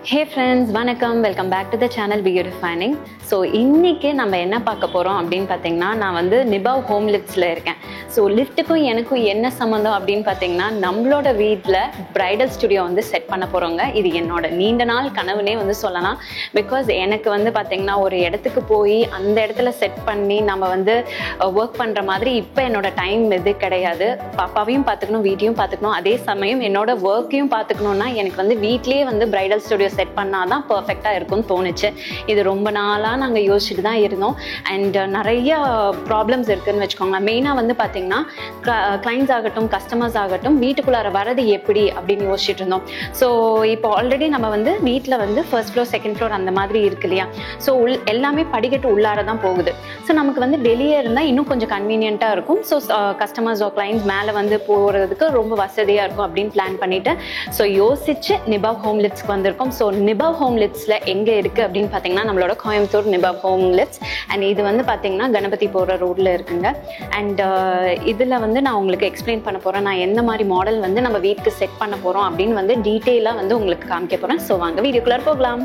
Hey friends, வணக்கம். Welcome back to the channel beautifying. So இன்றைக்கி நம்ம என்ன பார்க்க போகிறோம் அப்படின்னு பார்த்தீங்கன்னா, நான் வந்து நிபாவ் ஹோம் லிஃப்ட்ஸில் இருக்கேன். ஸோ லிஃப்ட்டுக்கும் எனக்கும் என்ன சம்மந்தம் அப்படின்னு பார்த்தீங்கன்னா, நம்மளோட வீட்டில் ப்ரைடல் ஸ்டுடியோ வந்து செட் பண்ண போகிறோங்க. இது என்னோட நீண்ட நாள் கனவுனே வந்து சொல்லலாம். பிகாஸ் எனக்கு வந்து பார்த்தீங்கன்னா, ஒரு இடத்துக்கு போய் அந்த இடத்துல செட் பண்ணி நம்ம வந்து ஒர்க் பண்ணுற மாதிரி இப்போ என்னோட டைம் இது கிடையாது. பாப்பாவையும் பார்த்துக்கணும், வீட்டையும் பார்த்துக்கணும், அதே சமயம் என்னோட ஒர்க்கையும் பார்த்துக்கணுன்னா எனக்கு வந்து வீட்லேயே வந்து ப்ரைடல் ஸ்டுடியோ செட் பண்ணால் தான் பர்ஃபெக்டாக இருக்கும்னு தோணுச்சு. இது ரொம்ப நாளாக நாங்கள் யோசிச்சுட்டு தான் இருந்தோம். அண்ட் நிறைய ப்ராப்ளம்ஸ் இருக்குதுன்னு வச்சுக்கோங்களேன். மெயினாக வந்து பார்த்திங்கன்னா, கிளைண்ட்ஸ் ஆகட்டும், கஸ்டமர்ஸ் ஆகட்டும், வீட்டுக்குள்ளார வரது எப்படி அப்படின்னு யோசிச்சுட்டு இருந்தோம். ஸோ இப்போ ஆல்ரெடி நம்ம வந்து வீட்டில் வந்து ஃபர்ஸ்ட் ஃப்ளோர், செகண்ட் ஃப்ளோர் அந்த மாதிரி இருக்கு இல்லையா. ஸோ எல்லாமே படிக்கட்டு உள்ளார தான் போகுது. ஸோ நமக்கு வந்து வெளியே இருந்தால் இன்னும் கொஞ்சம் கன்வீனியண்ட்டாக இருக்கும். ஸோ கஸ்டமர்ஸோ கிளைண்ட்ஸ் மேலே வந்து போகிறதுக்கு ரொம்ப வசதியாக இருக்கும் அப்படின்னு பிளான் பண்ணிவிட்டு ஸோ யோசிச்சு நிபாவ் ஹோம் லிஃப்ட்ஸ்க்கு வந்திருக்கோம். ஸோ நிபாவ் ஹோம் லிஃப்ட்ஸில் எங்கே இருக்குது அப்படின்னு பார்த்தீங்கன்னா, நம்மளோட கோயம்புத்தூர் நிபாவ் ஹோம் லிஃப்ட்ஸ். அண்ட் இது வந்து பார்த்தீங்கன்னா கணபதி போகிற ரோட்டில் இருக்குங்க. அண்ட் இதில் வந்து நான் உங்களுக்கு எக்ஸ்பிளைன் பண்ண போகிறேன், நான் எந்த மாதிரி மாடல் வந்து நம்ம வீட்டுக்கு செட் பண்ண போகிறோம் அப்படின்னு வந்து டீட்டெயிலாக வந்து உங்களுக்கு காமிக்க போகிறேன். ஸோ வாங்க வீடியோக்குள்ளே போகலாம்.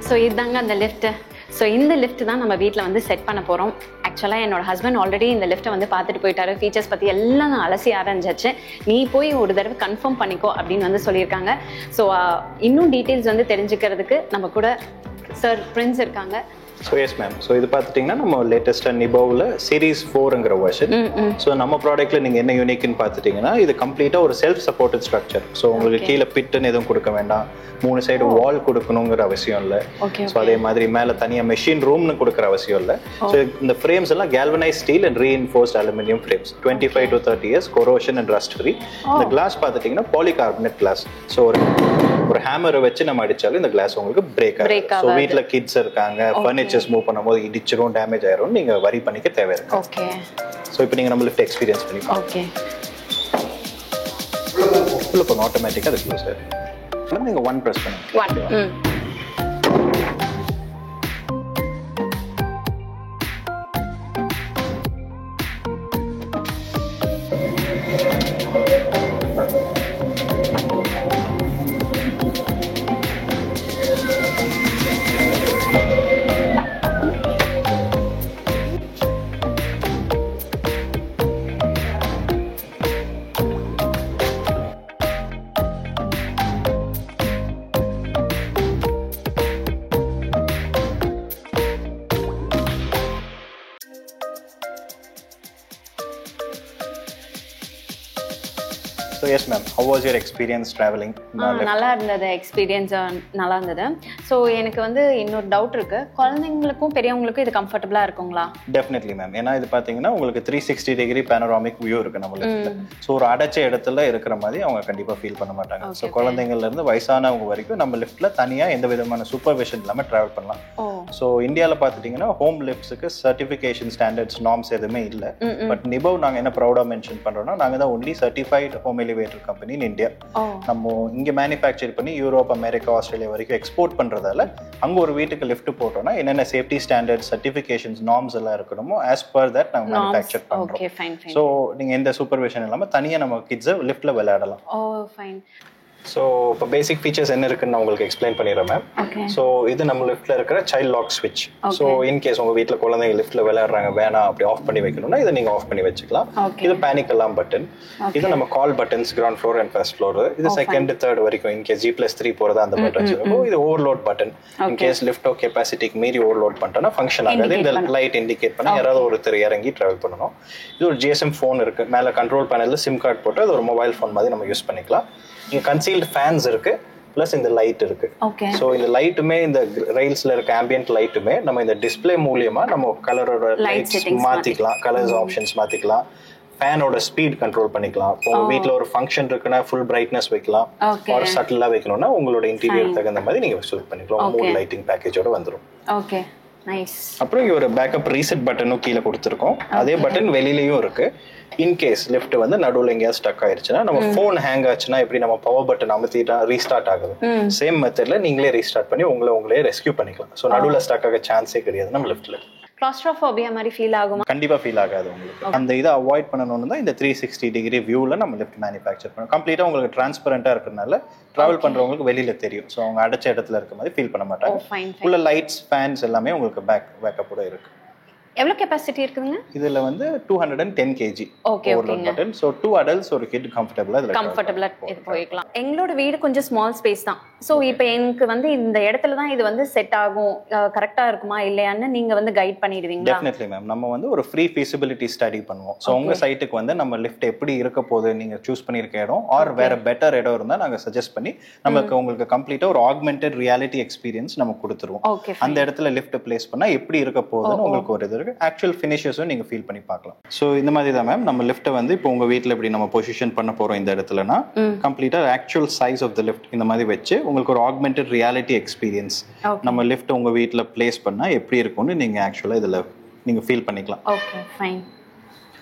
ஸோ இதுதாங்க அந்த லிஃப்ட்டு. ஸோ இந்த லிஃப்ட் தான் நம்ம வீட்டில் வந்து செட் பண்ண போகிறோம். ஆக்சுவலாக என்னோட ஹஸ்பண்ட் ஆல்ரெடி இந்த லிஃப்ட்டை வந்து பார்த்துட்டு போயிட்டாரு. ஃபீச்சர்ஸ் பற்றி எல்லாம் நான் அலசி ஆரம்பிச்சாச்சு. நீ போய் ஒரு தடவை கன்ஃபார்ம் பண்ணிக்கோ அப்படின்னு வந்து சொல்லியிருக்காங்க. ஸோ இன்னும் டீட்டெயில்ஸ் வந்து தெரிஞ்சுக்கிறதுக்கு நம்ம கூட சார் பிரின்ஸ் இருக்காங்க. So yes ma'am. ஸோ இது பார்த்துட்டிங்கன்னா நம்ம லேட்டஸ்ட்டாக நிபாவில் சீரீஸ் 4ங்கிற வெர்ஷன். ஸோ நம்ம ப்ராடக்ட்டில் நீங்கள் என்ன யூனிக்னு பார்த்துட்டிங்கன்னா, இது கம்ப்ளீட்டாக ஒரு செல்ஃப் சப்போர்ட்டட் ஸ்ட்ரக்சர். ஸோ உங்களுக்கு கீழே பிட்டுன்னு எதுவும் கொடுக்க வேண்டாம், 3 சைடு வால் கொடுக்கணுங்கிற அவசியம் இல்லை. ஸோ அதே மாதிரி மேலே தனியாக மெஷின் ரூம்னு கொடுக்குற அவசியம் இல்லை. ஸோ இந்த ஃப்ரேம்ஸ் எல்லாம் galvanise steel and reinforced aluminium frames, 25 to 30 years corrosion and rust free. இந்த கிளாஸ் பார்த்துட்டிங்கன்னா பாலிகார்பனேட் கிளாஸ். ஸோ ஒரு ஹேமரை வச்சு நம்ம அடிச்சாலும் இந்த கிளாஸ் உங்களுக்கு பிரேக் ஆகும். ஸோ வீட்டில் கிட்ஸ் இருக்காங்க, ஃபர்னிச்சர்ஸ் மூவ் பண்ணும்போது இடிச்சிரும், டேமேஜ் ஆயிரும், நீங்க வரி பண்ணிக்க தேவையில்லை. ஓகே. ஸோ இப்போ நீங்க நம்ம லிஃப்ட் எக்ஸ்பீரியன்ஸ் பண்ணி ஓகே. உள்ள போங்க, ஆட்டோமேட்டிக்காக அது க்ளோஸ் ஆயிடும். நீங்க 1 ப்ரெஸ் பண்ணுங்க. So yes ma'am, how was your experience traveling? நல்லா இருந்தது, எக்ஸ்பீரியன்ஸ் நல்லா இருந்தது. ஸோ எனக்கு வந்து இன்னொரு டவுட் இருக்கு, குழந்தைங்களுக்கும் பெரியவங்களுக்கும் இது கம்ஃபர்டபுளா இருக்குங்களா? Definitely ma'am. ஏன்னா இது பார்த்தீங்கன்னா உங்களுக்கு 360 டிகிரி பேனராமிக் வியூ இருக்கு நம்ம லிஃப்ட்ல. ஸோ ஒரு அடைச்ச இடத்துல இருக்கிற மாதிரி அவங்க கண்டிப்பாக ஃபீல் பண்ண மாட்டாங்க. ஸோ குழந்தைங்கள்ல இருந்து வயசானவங்க வரைக்கும் நம்ம லிஃப்ட்ல தனியாக எந்த விதமான சூப்பர்விஷன் இல்லாமல் ட்ராவல் பண்ணலாம். ஸோ இந்தியாவில் பார்த்துட்டிங்கன்னா ஹோம் லிஃப்ட்ஸுக்கு சர்டிஃபிகேஷன் ஸ்டாண்டர்ட்ஸ் நார்ம்ஸ் எதுவுமே இல்லை. பட் நிபாவ் நாங்கள் என்ன ப்ரௌடாக மென்ஷன் பண்ணுறோம்னா, நாங்கள் தான் only certified home elevator company in India. நம்ம இங்கே மேனுஃபேக்சர் பண்ணி யூரோப், அமெரிக்கா, ஆஸ்திரேலியா வரைக்கும் எக்ஸ்போர்ட் பண்ணுறதால அங்கே ஒரு வீட்டுக்கு லிஃப்ட் போட்டோம்னா என்னென்ன சேஃப்டி ஸ்டாண்டர்ட், சர்டிஃபிகேஷன்ஸ், நார்ம்ஸ் எல்லாம் இருக்கணுமோ ஆஸ் பர் தட் நாங்கள் மேனுஃபேக்சர் பண்ணுறோம். ஸோ நீங்கள் எந்த சூப்பர்விஷன் இல்லாமல் தனியாக நம்ம கிட்ஸை லிஃப்ட்டில் விளையாடலாம். ஸோ இப்போ பேசிக் ஃபீச்சர்ஸ் என்ன இருக்குன்னு நான் உங்களுக்கு எக்ஸ்பிளைன் பண்ணிடுறேன் மேம். ஸோ இது நம்ம லிஃப்ட்டில் இருக்கிற சைல்ட் லாக் ஸ்விட்ச். ஸோ இன்கேஸ் உங்கள் வீட்டில் குழந்தைங்க லிஃப்ட்டில் விளையாடுறாங்க, வேணாம் அப்படி ஆஃப் பண்ணி வைக்கணும்னா இதை நீங்கள் ஆஃப் பண்ணி வச்சுக்கலாம். இது பேனிக் அலாம் பட்டன். இது நம்ம call buttons, ground floor and first floor. இது செகண்ட், தேர்ட் வரைக்கும் இன்கேஸ் G+3 போகிறதா அந்த பட்டன்ஸ் இருக்கும். இது ஓவர்லோட் பட்டன். இன்கேஸ் லிஃப்டோ கெப்பாசிட்டிக்கு மீறி ஓவர்லோட் பண்ணிட்டோம்னா ஃபங்க்ஷன் ஆகாது. இந்த லைட் இண்டிகேட் பண்ணி யாராவது ஒருத்தர் இறங்கி ட்ராவல் பண்ணணும். இது ஒரு GSM ஃபோன் இருக்கு, மேலே கண்ட்ரோல் பேனலில் சிம் கார்டு போட்டு அது ஒரு மொபைல் ஃபோன் மாதிரி நம்ம யூஸ் பண்ணிக்கலாம். இங்கே கன்சீல்டு ஃபேன்ஸ் இருக்கு, பிளஸ் இந்த லைட் இருக்கு. ஸோ இந்த லைட்டுமே, இந்த ரெயில்ஸ்ல இருக்க ஆம்பியன்ட் லைட்டுமே நம்ம இந்த டிஸ்பிளே மூலியமா நம்ம கலரோட லைட்ஸ் மாத்திக்கலாம், கலர்ஸ் ஆப்ஷன்ஸ் மாத்திக்கலாம், ஃபேனோட ஸ்பீட் கண்ட்ரோல் பண்ணிக்கலாம். உங்க வீட்டில் ஒரு ஃபங்க்ஷன் இருக்குன்னா ஃபுல் பிரைட்னஸ் வைக்கலாம், ஒரு சட்டிலா வைக்கணும்னா உங்களோட இன்டீரியர் தகுந்த மாதிரி நீங்க சூஸ் பண்ணிக்கலாம். மூணு லைட்டிங் பேக்கேஜோட வந்துடும். Okay, nice. அப்புறம் இங்க ஒரு பேக்கப் ரீசெட் பட்டனும் கீழே கொடுத்துருக்கோம். அதே பட்டன் வெளியிலயும் இருக்கு. இன்கேஸ் லிஃப்ட் வந்து நடுவில் எங்கேயாவது ஸ்டக் ஆயிடுச்சுன்னா, நம்ம ஃபோன் ஹேங் ஆச்சுன்னா எப்படி நம்ம பவர் பட்டன் அமுத்திட்டா ரீஸ்டார்ட் ஆகுது, சேம் மெத்தட்ல நீங்களே ரீஸ்டார்ட் பண்ணி உங்களே ரெஸ்கியூ பண்ணிக்கலாம். ஸோ நடுவில் ஸ்டக் ஆக சான்ஸே கிடையாது நம்ம லிஃப்ட்ல. கிளாஸ்ட்ரோஃபோபியா மாதிரி ஃபீல் ஆகுமா? கண்டிப்பா ஃபீல் ஆகாது உங்களுக்கு. அந்த இதை அவாய்ட் பண்ணணும்னு தான் இந்த 360 டிகிரி வியூல நம்ம லிஃப்ட் மேனுஃபேக்சர் பண்ணோம். கம்ப்ளீட்டா உங்களுக்கு டிரான்ஸ்பரண்டா இருக்கிறதுனால டிராவல் பண்றவங்களுக்கு வெளியில தெரியும். ஸோ அவங்க அடைச்ச இடத்துல இருக்க மாதிரி ஃபீல் பண்ண மாட்டாங்க. உள்ள லைட்ஸ், ஃபேன்ஸ் எல்லாமே உங்களுக்கு பேக்கப்போட இருக்கு. எவ்வளோ கெப்பாசிட்டி இருக்குதுங்க? இதுல வந்து 210 kg. ஓகே ஓகேங்க. ஸோ 2 adults ஒரு கிட் கம்ஃபர்டபுளா இது போய்க்கலாம். எங்களோட வீடு கொஞ்சம் ஸ்மால் ஸ்பேஸ் தான். ஸோ இப்போ எனக்கு வந்து இந்த இடத்துல தான் இது வந்து செட் ஆகும், கரெக்டா இருக்குமா இல்லையான்னு நீங்க வந்து கைட் பண்ணிடுவீங்களா? Definitely ma'am. நம்ம வந்து ஒரு ஃப்ரீ ஃபீசிபிலிட்டி ஸ்டடி பண்ணுவோம். ஸோ உங்க சைட்டுக்கு வந்து நம்ம லிஃப்ட் எப்படி இருக்க போகுது, நீங்க சூஸ் பண்ணியிருக்க இடம் ஆர் வேற பெட்டர் இடம் இருந்தால் நாங்கள் சஜஸ்ட் பண்ணி நமக்கு உங்களுக்கு கம்ப்ளீட்டா ஒரு ஆக்மெண்டட் ரியாலிட்டி எக்ஸ்பீரியன்ஸ் நம்ம கொடுத்துருவோம். அந்த இடத்துல லிஃப்ட் பிளேஸ் பண்ணா எப்படி இருக்க போகுதுன்னு உங்களுக்கு ஒரு இது ஆக்சுவல் ஃபினிஷஸும் நீங்க ஃபீல் பண்ணி பார்க்கலாம். ஸோ இந்த மாதிரி தான் மேம் நம்ம லிஃப்ட்டை வந்து இப்போ உங்க வீட்டில் எப்படி நம்ம பொசிஷன் பண்ண போறோம் இந்த இடத்துலனா கம்ப்ளீட்டா actual size of the lift இந்த மாதிரி வச்சு உங்களுக்கு ஒரு ஆக்மெண்டட் ரியாலிட்டி எக்ஸ்பீரியன்ஸ் நம்ம லிஃப்ட் உங்க வீட்டில் பிளேஸ் பண்ணா எப்படி இருக்கும்னு நீங்க ஆக்சுவலா இதுல நீங்க ஃபீல் பண்ணிக்கலாம். Okay fine.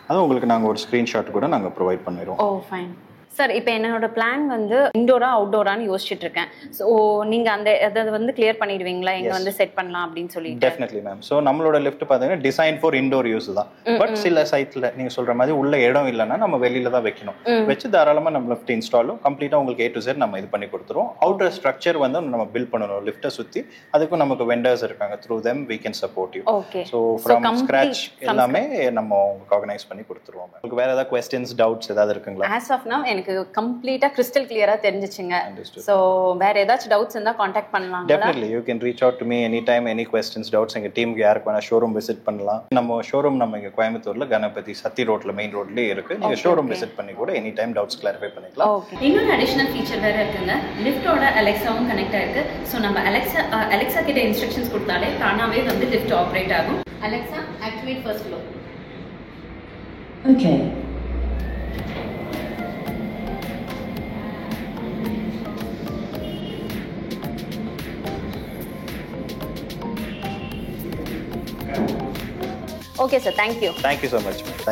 அது உங்களுக்கு நாங்கள் ஒரு ஸ்க்ரீன்ஷாட் கூட நாங்கள் ப்ரொவைட் பண்ணிடுவோம். ஓ ஃபைன் சார். இப்போ என்னோட பிளான் வந்து இன்டோரா அவுட்டோரான்னு யோசிச்சுட்டு இருக்கேன். ஸோ நீங்க அந்த அதை வந்து கிளியர் பண்ணிடுவீங்களா எங்க வந்து செட் பண்ணலாம் அப்படின்னு சொல்லி? Definitely ma'am. ஸோ நம்மளோட லிஃப்ட் பார்த்தீங்கன்னா டிசைன் ஃபார் இன்டோர் யூஸ் தான். பட் சில சைட்ல நீங்க சொல்ற மாதிரி உள்ள இடம் இல்லைன்னா நம்ம வெளியில தான் வைக்கணும். வச்சு தாராளமா நம்ம லிஃப்ட் இன்ஸ்டாலும் கம்ப்ளீட்டா உங்களுக்கு A to Z நம்ம இது பண்ணி கொடுத்துருவோம். அவுட்டர் ஸ்ட்ரக்சர் வந்து நம்ம பில்ட் பண்ணணும் லிஃப்ட்டை சுத்தி. அதுக்கும் நமக்கு வெண்டர்ஸ் இருக்காங்க. Through them we can support you. So from scratch எல்லாமே நம்ம உங்களுக்கு ஆர்கனைஸ் பண்ணி கொடுத்துருவோம். உங்களுக்கு வேற ஏதாவது கொஸ்டின்ஸ், டவுட்ஸ் ஏதாவது இருக்குங்களா? ஆஸ் ஆஃப் நவ் எனக்கு கம்ப்ளீட்டா கிறிஸ்டல் கிளியரா தெரிஞ்சிச்சுங்க. சோ வேற ஏதாச்சும் டவுட்ஸ் இருந்தா கான்டாக்ட் பண்ணலாம். Definitely you can reach out to me anytime, any questions, doubts. எங்க டீமுக்கு யாருக்கு வேணா ஷோரூம் விசிட் பண்ணலாம். நம்ம ஷோரூம் நம்ம இங்க கோயம்புத்தூர்ல கணபதி சத்தி ரோட்ல மெயின் ரோட்லயே இருக்கு. நீங்க ஷோரூம் விசிட் பண்ணி கூட எனி டைம் டவுட்ஸ் கிளாரிஃபை பண்ணிக்கலாம். ஓகே. இன்னொரு அடிஷனல் ஃபீச்சர் வேற இருக்குங்க. லிஃப்ட்டோட அலெக்சாவும் கனெக்ட் ஆயிருக்கு. சோ நம்ம அலெக்சா கிட்ட இன்ஸ்ட்ரக்ஷன்ஸ் கொடுத்தாலே தானாவே வந்து லிஃப்ட் ஆபரேட் ஆகும். Alexa activate first floor. Okay. Okay sir, thank you. Thank you so much. Thank you.